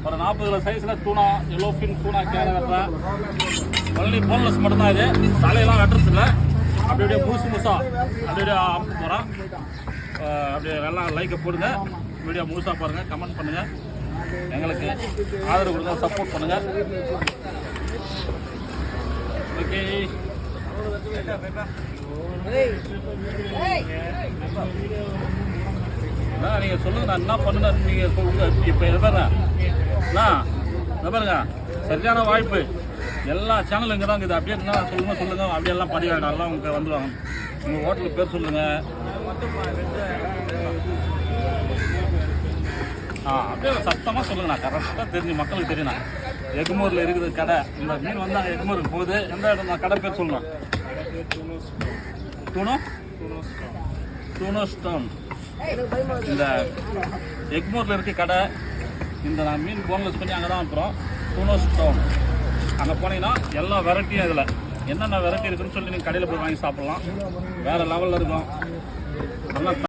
ஒரு 40 கிலோ சைஸில் தூணா yellow fin தூணா கேரை வெட்டுறேன். Only boneless மட்டும்தான் இது. தலையெல்லாம் வெட்டுறது இல்லை. அப்படியே முழுசா அப்படியே அமுத்து போகிறேன். அப்படியே எல்லாம் லைக்கை போடுங்க. வீடியோ முழுசாக பாருங்கள், கமெண்ட் பண்ணுங்கள், எங்களுக்கு ஆதரவு கொடுங்க, சப்போர்ட் பண்ணுங்கள். ஓகே, நீங்கள் சொல்லுங்கள், நான் என்ன பண்ணுன்னு நீங்கள் சொல்லுங்க. இப்போ எது பாருங்க, சரியான வாய்ப்பு. எல்லா சேனலும் இங்கே தான் இருக்குது. அப்படியே என்ன சொல்லுங்கள். அப்படியெல்லாம் பதிவாயிடும். எல்லாம் உங்களுக்கு வந்துடுவாங்க. உங்கள் ஹோட்டலுக்கு பேர் சொல்லுங்கள். அப்படியே சத்தமாக சொல்லுங்கண்ணா, கரெக்டாக தெரிஞ்சு மக்களுக்கு தெரியுண்ணா. எக்மூரில் இருக்குது கடை. இந்த மீன் வந்து அங்கே எக்மூருக்கு போகுது. எந்த இடம் நான் கடை பேர் சொல்லணும். டூனோ ஸ்டோன். இந்த எக்மூரில் இருக்க கடை. இந்த நான் மீன் போன்லெஸ் பண்ணி அங்கே தான் அப்புறம் டூனோ ஸ்டோன். அங்கே போனீங்கன்னா எல்லா வெரைட்டியும் இதில் என்னென்ன வெரைட்டி இருக்குன்னு சொல்லி நீங்கள் கடையில் போய் வாங்கி சாப்பிட்லாம். வேறு லெவலில் இருக்கும். நல்லா